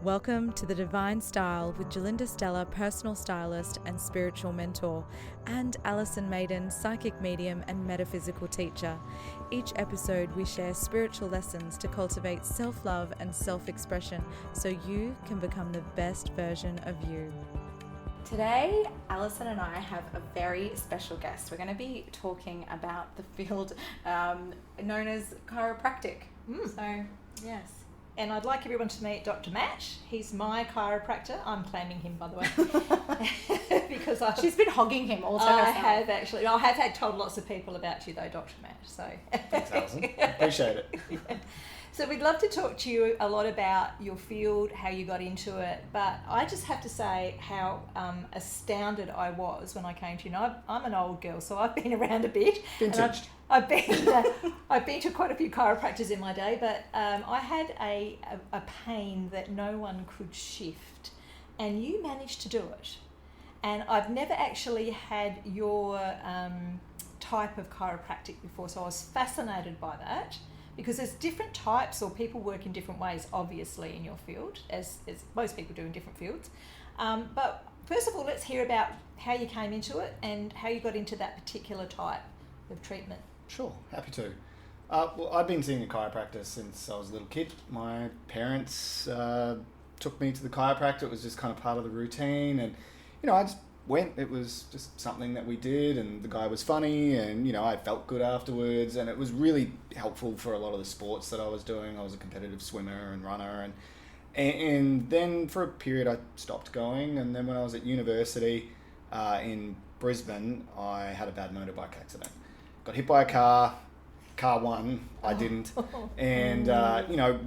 Welcome to The Divine Style with Gerlinda, Stella, personal stylist and spiritual mentor, and Alison, Maiden, psychic medium and metaphysical teacher. Each episode we share spiritual lessons to cultivate self-love and self-expression so you can become the best version of you. Today, Alison and I have a very special guest. We're going to be talking about the field known as chiropractic. So, yes. And I'd like everyone to meet Dr. Matt. He's my chiropractor. I'm claiming him, by the way, because she's been hogging him all the time. time. I have actually. I have had told lots of people about you, though, Dr. Matt. So thanks, Alison. Appreciate it. So we'd love to talk to you a lot about your field, how you got into it. But I just have to say how astounded I was when I came to you. Now, I'm an old girl, so I've been around a bit. Vintage. I've been to quite a few chiropractors in my day, but I had a pain that no one could shift, and you managed to do it. And I've never actually had your type of chiropractic before, so I was fascinated by that, because there's different types, or people work in different ways, obviously, in your field, as most people do in different fields. But first of all, let's hear about how you came into it and how you got into that particular type of treatment. Sure, happy to. Well, I've been seeing a chiropractor since I was a little kid. My parents took me to the chiropractor. It was just kind of part of the routine, and I just went. It was just something that we did, and the guy was funny, and I felt good afterwards, and it was really helpful for a lot of the sports that I was doing. I was a competitive swimmer and runner, and then for a period I stopped going, and then when I was at university in Brisbane, I had a bad motorbike accident. Got hit by a car won, I didn't, and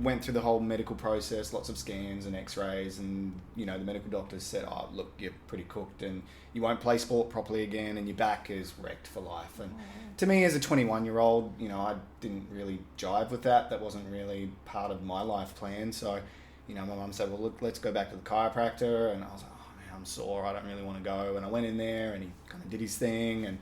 went through the whole medical process, lots of scans and x-rays, and the medical doctors said, oh look, you're pretty cooked and you won't play sport properly again, and your back is wrecked for life. And to me, as a 21-year-old, I didn't really jive with that. That wasn't really part of my life plan. So my mum said, well look, let's go back to the chiropractor, and I was like, oh man, I'm sore, I don't really want to go. And I went in there and he kind of did his thing, and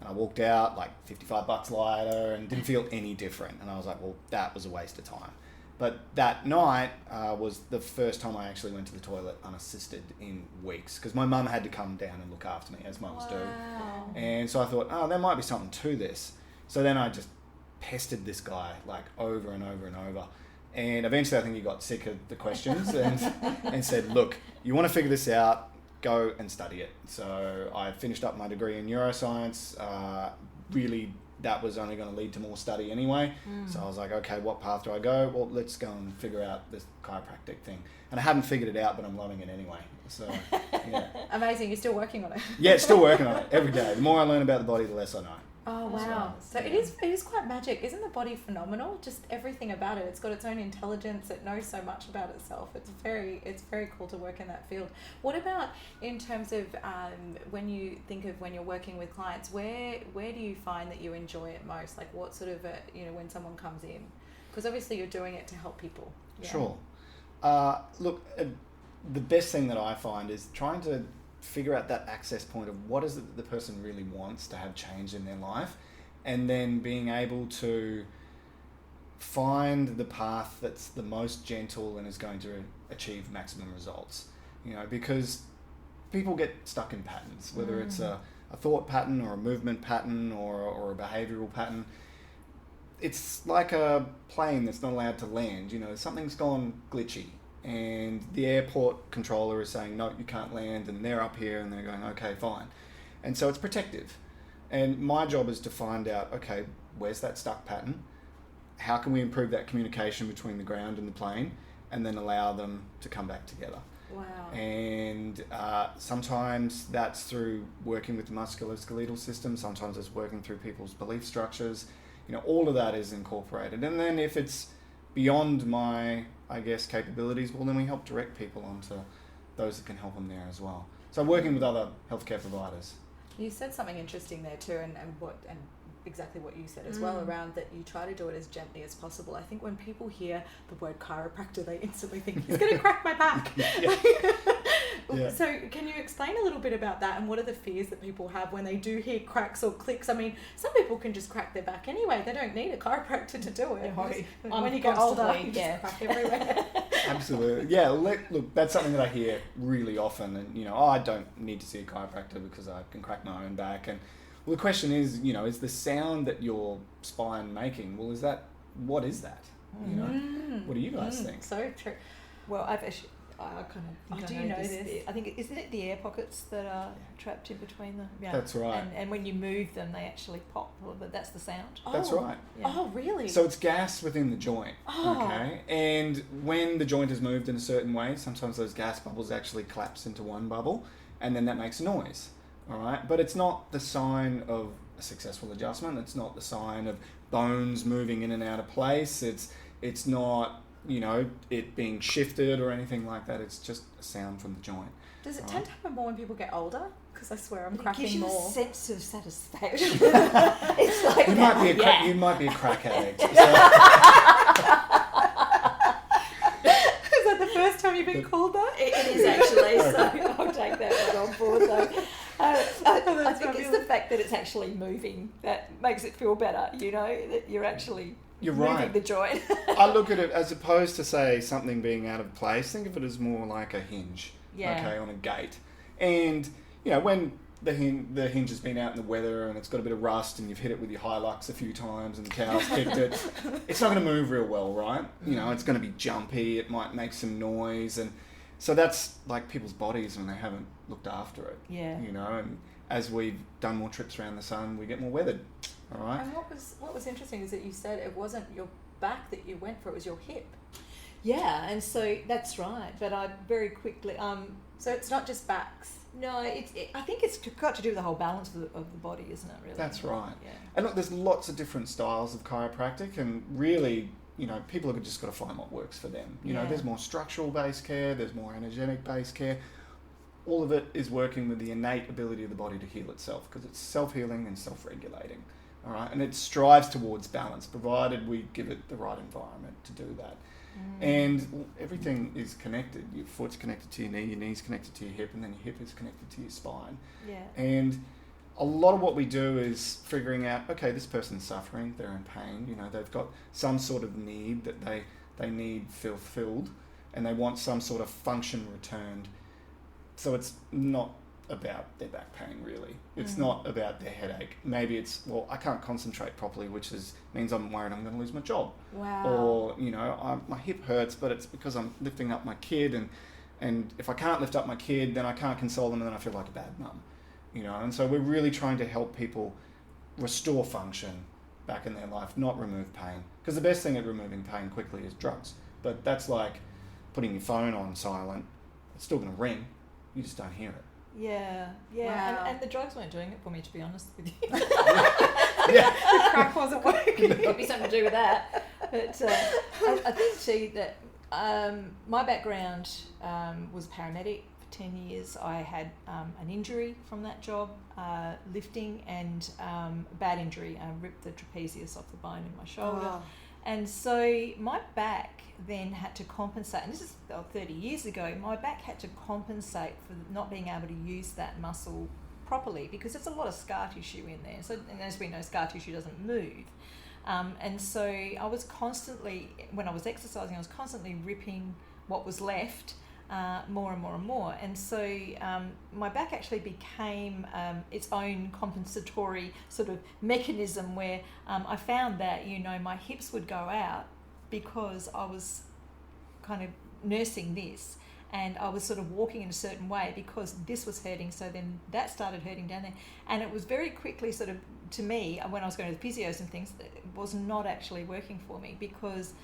I walked out like $55 lighter and didn't feel any different. And I was like, well, that was a waste of time. But that night was the first time I actually went to the toilet unassisted in weeks, because my mum had to come down and look after me, as mums do. And so I thought, oh, there might be something to this. So then I just pestered this guy like over and over and over. And eventually I think he got sick of the questions and said, look, you want to figure this out, go and study it. So I finished up my degree in neuroscience. Really, that was only going to lead to more study anyway. So I was like, okay, what path do I go? Well, let's go and figure out this chiropractic thing. And I haven't figured it out, but I'm loving it anyway. So, yeah. Amazing. You're still working on it. Yeah, still working on it every day. The more I learn about the body, the less I know. Oh wow! So it is quite magic, isn't the body phenomenal? Just everything about it. It's got its own intelligence. It knows so much about itself. It's very cool to work in that field. What about in terms of when you think of when you're working with clients? Where do you find that you enjoy it most? Like what sort of when someone comes in, because obviously you're doing it to help people. Yeah? Sure. Look, the best thing that I find is trying to figure out that access point of what is it that the person really wants to have change in their life, and then being able to find the path that's the most gentle and is going to achieve maximum results. Because people get stuck in patterns, whether it's a thought pattern or a movement pattern or a behavioral pattern. It's like a plane that's not allowed to land. Something's gone glitchy, and the airport controller is saying, no, you can't land, and they're up here and they're going, okay, fine. And so it's protective. And my job is to find out, okay, where's that stuck pattern? How can we improve that communication between the ground and the plane, and then allow them to come back together? Wow. And sometimes that's through working with the musculoskeletal system. Sometimes it's working through people's belief structures. All of that is incorporated. And then if it's beyond my capabilities, well then we help direct people onto those that can help them there as well. So working with other healthcare providers. You said something interesting there too, and exactly what you said as well, around that you try to do it as gently as possible. I think when people hear the word chiropractor, they instantly think, he's going to crack my back. Yeah. So can you explain a little bit about that, and what are the fears that people have when they do hear cracks or clicks? I mean, some people can just crack their back anyway. They don't need a chiropractor to do it. When you get older, you just crack everywhere. Absolutely. Yeah, look, that's something that I hear really often. And, I don't need to see a chiropractor because I can crack my own back. And, well, the question is, is the sound that your spine making, well, what is that? What do you guys think? So true. Well, I kind of do you know this? I think, isn't it the air pockets that are trapped in between them? Yeah. That's right. And when you move them, they actually pop a little bit. That's the sound. That's right. Yeah. Oh, really? So it's gas within the joint, Oh. okay? And when the joint is moved in a certain way, sometimes those gas bubbles actually collapse into one bubble, and then that makes a noise, all right? But it's not the sign of a successful adjustment. It's not the sign of bones moving in and out of place. It's not, it being shifted or anything like that. It's just a sound from the joint. Does it tend to happen more when people get older? Because I swear I'm It cracking gives you more. a sense of satisfaction. It's like You might be a crack addict. So, Is that the first time you've been called that? It is actually, so I'll take that one on board though. I think it's the fact that it's actually moving that makes it feel better, that you're actually You're moving right. the joint. I look at it as opposed to, say, something being out of place, think of it as more like a hinge, Yeah. on a gate. And, when the hinge has been out in the weather and it's got a bit of rust and you've hit it with your Hilux a few times and the cow's kicked it, it's not going to move real well, right? It's going to be jumpy, it might make some noise. And so that's like people's bodies when they haven't looked after it. Yeah. And as we've done more trips around the sun, we get more weathered. All right. And what was interesting is that you said it wasn't your back that you went for, it was your hip. Yeah, and so that's right. But I very quickly, So it's not just backs. no, I think it's got to do with the whole balance of the body, isn't it? Really. That's right. Yeah. And look, there's lots of different styles of chiropractic, and really, people have just got to find what works for them. Yeah. There's more structural based care, there's more energetic based care. All of it is working with the innate ability of the body to heal itself, because it's self-healing and self-regulating. All right, and it strives towards balance, provided we give it the right environment to do that. And everything is connected. Your foot's connected to your knee, your knee's connected to your hip, and then your hip is connected to your spine. Yeah. And a lot of what we do is figuring out, okay, this person's suffering, they're in pain, they've got some sort of need that they need fulfilled, and they want some sort of function returned. So it's not about their back pain, really. It's not about their headache. Maybe it's, well, I can't concentrate properly, which means I'm worried I'm going to lose my job. Wow. Or, my hip hurts, but it's because I'm lifting up my kid, and if I can't lift up my kid, then I can't console them, and then I feel like a bad mum. And so we're really trying to help people restore function back in their life, not remove pain. Because the best thing at removing pain quickly is drugs. But that's like putting your phone on silent. It's still going to ring. You just don't hear it. Yeah. Wow. And the drugs weren't doing it for me, to be honest with you. Yeah. The crack wasn't working. Could be something to do with that. But I think too that my background was paramedic for 10 years. I had an injury from that job, lifting, and a bad injury. I ripped the trapezius off the bone in my shoulder. Oh. And so my back then had to compensate, and this is 30 years ago, my back had to compensate for not being able to use that muscle properly, because there's a lot of scar tissue in there. So, and as we know, scar tissue doesn't move. And so I was constantly, when I was exercising, I was constantly ripping what was left more and more and more. And so my back actually became its own compensatory sort of mechanism, where I found that, my hips would go out because I was kind of nursing this, and I was sort of walking in a certain way because this was hurting, so then that started hurting down there. And it was very quickly sort of, to me, when I was going to the physios and things, it was not actually working for me, because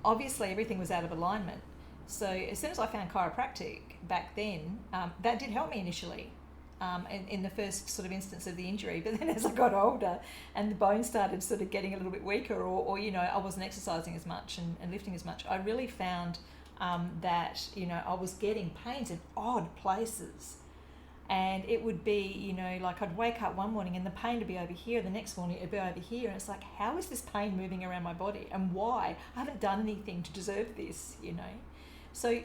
obviously everything was out of alignment. So as soon as I found chiropractic back then, that did help me initially in the first sort of instance of the injury. But then as I got older and the bones started sort of getting a little bit weaker, or I wasn't exercising as much and lifting as much, I really found that, I was getting pains in odd places. And it would be, like I'd wake up one morning and the pain would be over here, the next morning it'd be over here. And it's like, how is this pain moving around my body, and why? I haven't done anything to deserve this, So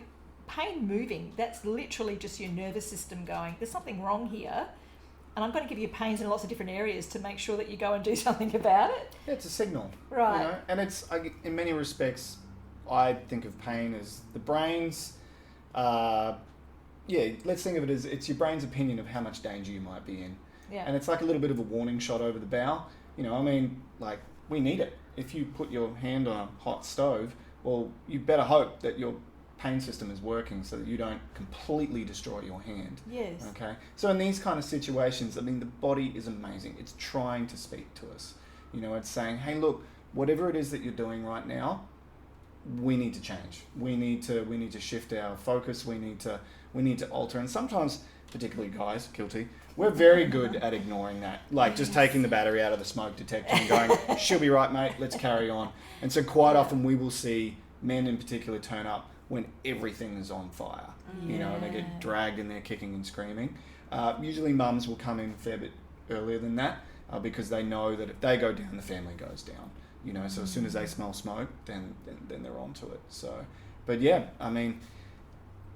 pain moving, that's literally just your nervous system going, there's something wrong here, and I'm going to give you pains in lots of different areas to make sure that you go and do something about it. Yeah, it's a signal. Right. And it's, in many respects, I think of pain as the brain's, let's think of it as it's your brain's opinion of how much danger you might be in. Yeah. And it's like a little bit of a warning shot over the bow. Like, we need it. If you put your hand on a hot stove, well, you better hope that your pain system is working so that you don't completely destroy your hand. Yes. Okay. So in these kind of situations, the body is amazing. It's trying to speak to us. It's saying, hey, look, whatever it is that you're doing right now, we need to change. We need to shift our focus. We need to alter. And sometimes, particularly guys, guilty, we're very good at ignoring that. Like just taking the battery out of the smoke detector and going, she'll be right, mate, let's carry on. And so quite often we will see men in particular turn up when everything is on fire, and they get dragged and they're kicking and screaming. Usually mums will come in a fair bit earlier than that because they know that if they go down, the family goes down. So as soon as they smell smoke, then they're onto it. So, but yeah,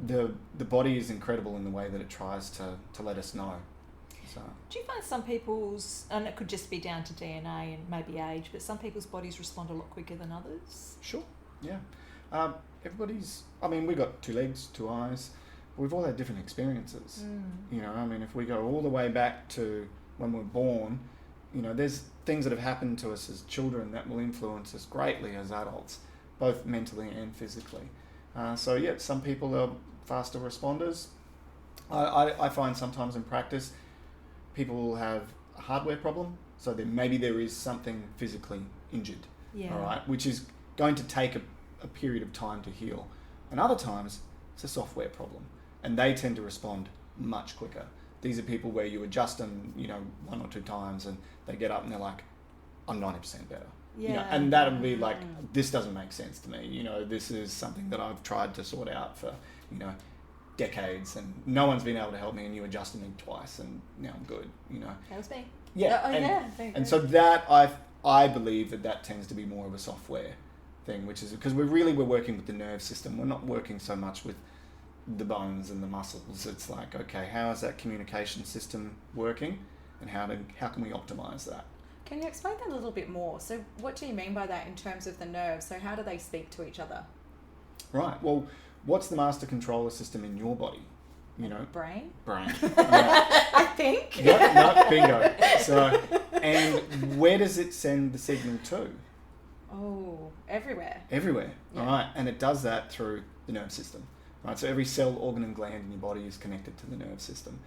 the body is incredible in the way that it tries to let us know. So. Do you find some people's, and it could just be down to DNA and maybe age, but some people's bodies respond a lot quicker than others? Sure, yeah. Everybody's, we've got 2 legs, 2 eyes. We've all had different experiences. If we go all the way back to when we're born, there's things that have happened to us as children that will influence us greatly as adults, both mentally and physically. Some people are faster responders. I find sometimes in practice, people will have a hardware problem, so maybe there is something physically injured, all right, which is going to take a period of time to heal. And other times, it's a software problem, and they tend to respond much quicker. These are people where you adjust them, 1 or 2 times, and they get up and they're like, I'm 90% better. And that would be like, this doesn't make sense to me. This is something that I've tried to sort out for, decades, and no one's been able to help me, and you adjusted me twice, and now I'm good. That was me. Yeah. And so that I believe that tends to be more of a software thing, which is because we're working with the nerve system. We're not working so much with the bones and the muscles. It's like, okay, how is that communication system working, and how can we optimize that? Can you explain that a little bit more? So what do you mean by that in terms of the nerves? So how do they speak to each other? Right. Well, what's the master controller system in your body? Brain. I think. No, bingo. So, and where does it send the signal to? Oh, everywhere. Everywhere. Yeah. All right. And it does that through the nerve system. Right. So every cell, organ, and gland in your body is connected to the nerve system.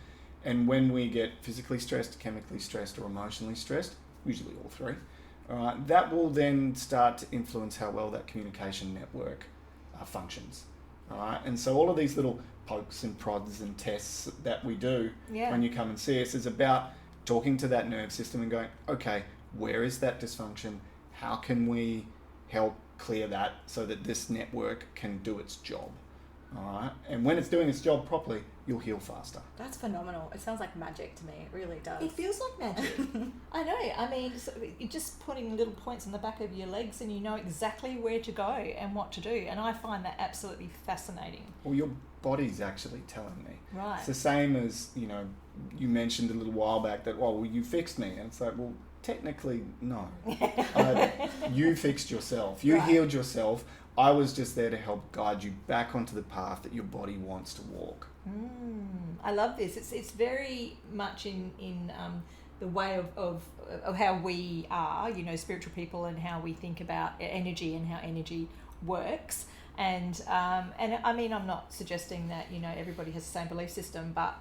And when we get physically stressed, chemically stressed, or emotionally stressed, usually all 3, all right, that will then start to influence how well that communication network functions. All right. And so all of these little pokes and prods and tests that we do when you come and see us is about talking to that nerve system and going, okay, where is that dysfunction? How can we help clear that so that this network can do its job? All right. And when it's doing its job properly, you'll heal faster. That's phenomenal. It sounds like magic to me. It really does. It feels like magic. I know. So you're just putting little points on the back of your legs, and you know exactly where to go and what to do. And I find that absolutely fascinating. Well, your body's actually telling me. Right. It's the same as, you mentioned a little while back that, well, you fixed me. And it's like, well, technically, no. You fixed yourself. You healed yourself. I was just there to help guide you back onto the path that your body wants to walk. I love this. It's very much in the way of how we are, spiritual people, and how we think about energy and how energy works. And I'm not suggesting that everybody has the same belief system, but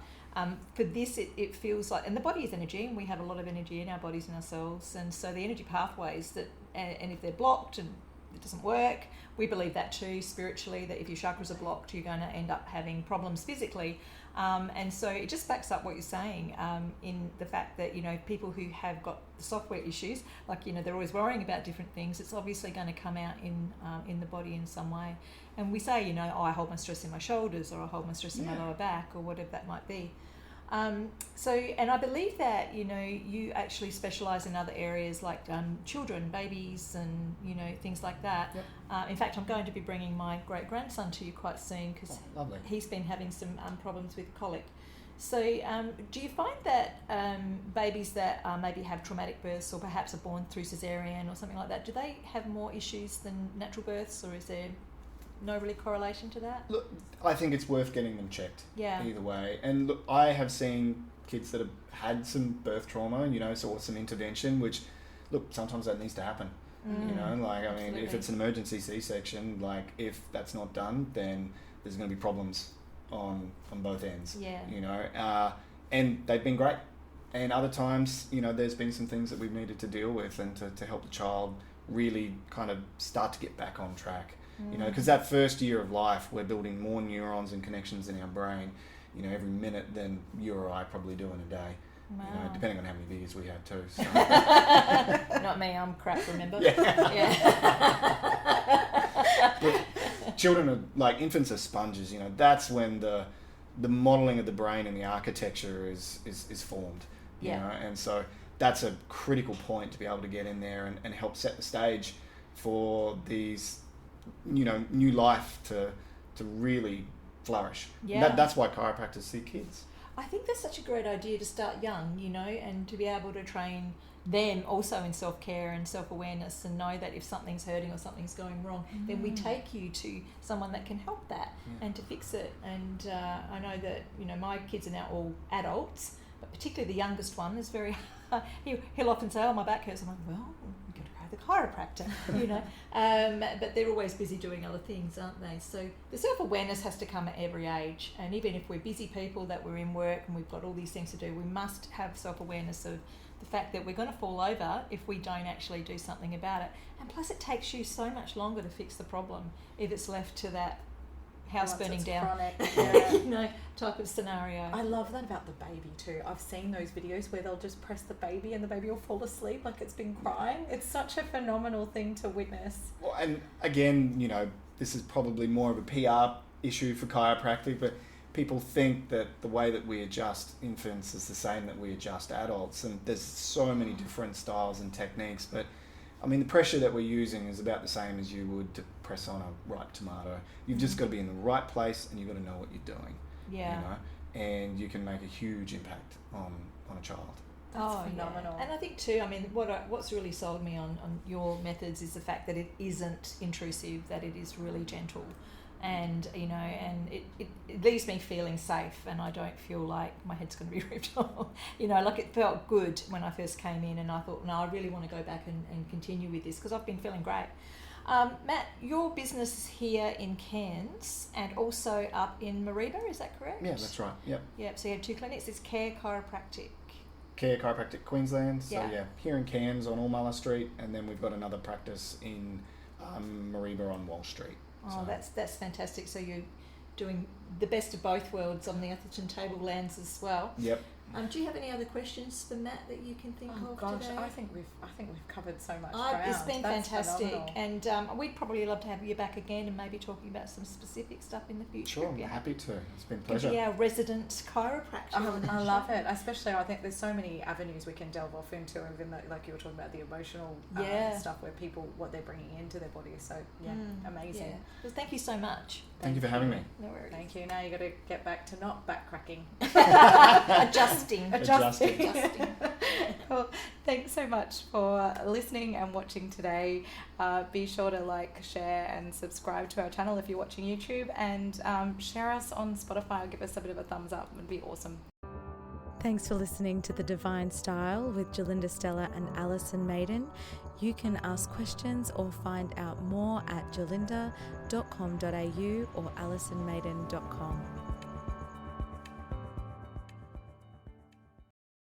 for this it feels like, and the body is energy, and we have a lot of energy in our bodies and ourselves, and so the energy pathways that, and if they're blocked and it doesn't work, we believe that too spiritually, that if your chakras are blocked, you're going to end up having problems physically. And so it just backs up what you're saying, in the fact that, people who have got software issues, like, they're always worrying about different things, it's obviously going to come out in the body in some way. And we say, I hold my stress in my shoulders, or I hold my stress in my lower back, or whatever that might be. And I believe that, you actually specialise in other areas like children, babies, and, things like that. Yep. In fact, I'm going to be bringing my great-grandson to you quite soon, because he's been having some problems with colic. So do you find that babies that maybe have traumatic births, or perhaps are born through cesarean or something like that, do they have more issues than natural births, or is there no really correlation to that? Look, I think it's worth getting them checked. Yeah. Either way. And look, I have seen kids that have had some birth trauma, or some intervention, which, look, sometimes that needs to happen. Absolutely. If it's an emergency C-section, if that's not done, then there's going to be problems on both ends. Yeah. And they've been great. And other times, there's been some things that we've needed to deal with and to help the child really kind of start to get back on track. Because that first year of life, we're building more neurons and connections in our brain, every minute than you or I probably do in a day. Wow. Depending on how many beers we have too. So. Not me, I'm crap, remember? Yeah. But children are infants are sponges. That's when the modelling of the brain and the architecture is formed. And so that's a critical point to be able to get in there and help set the stage for these, new life to really flourish. Yeah. That's why chiropractors see kids. I think that's such a great idea to start young, and to be able to train them also in self-care and self-awareness, and know that if something's hurting or something's going wrong, then we take you to someone that can help that and to fix it. And I know that, my kids are now all adults, but particularly the youngest one is very he'll often say, oh, my back hurts. I'm like, well, I'm going to go to the chiropractor, but they're always busy doing other things, aren't they? So the self-awareness has to come at every age, and even if we're busy people, that we're in work and we've got all these things to do, we must have self-awareness of the fact that we're going to fall over if we don't actually do something about it. And plus, it takes you so much longer to fix the problem if it's left to that house burning down Chronic, type of scenario. I love that about the baby too. I've seen those videos where they'll just press the baby and the baby will fall asleep like it's been crying. It's such a phenomenal thing to witness. Well, and again, this is probably more of a PR issue for chiropractic, but people think that the way that we adjust infants is the same that we adjust adults, and there's so many different styles and techniques. But I mean, the pressure that we're using is about the same as you would to press on a ripe tomato. You've just got to be in the right place, and you've got to know what you're doing. And you can make a huge impact on a child. That's phenomenal. Yeah. And I think too, what's really sold me on your methods is the fact that it isn't intrusive, that it is really gentle. And and it leaves me feeling safe, and I don't feel like my head's going to be ripped off. It felt good when I first came in, and I thought, no, I really want to go back and continue with this, because I've been feeling great. Matt, your business is here in Cairns and also up in Mareiba, is that correct? Yeah, that's right. Yep. So you have two clinics. It's Care Chiropractic Queensland. So here in Cairns on Allmulla Street, and then we've got another practice in Mareiba on Wall Street. Oh, that's fantastic. So you're doing the best of both worlds on the Atherton Tablelands as well. Yep. Do you have any other questions for Matt that you can think of today? I think we've covered so much ground. It's been That's fantastic, phenomenal. and we'd probably love to have you back again and maybe talking about some specific stuff in the future. Sure, I'm happy to. It's been a pleasure. Be our resident chiropractor. I love it. Especially, I think there's so many avenues we can delve off into, even like you were talking about the emotional stuff where people, what they're bringing into their body. So amazing. Yeah. Well, thank you so much. Thank you for having me. No worries. Thank you. Now you got to get back to not back cracking. Adjusting. Well, thanks so much for listening and watching today. Be sure to like, share and subscribe to our channel if you're watching YouTube, and share us on Spotify or give us a bit of a thumbs up. It would be awesome. Thanks for listening to The Divine Style with Gerlinda, Stella and Alison Maiden. You can ask questions or find out more at gerlinda.com.au or alisonmaiden.com.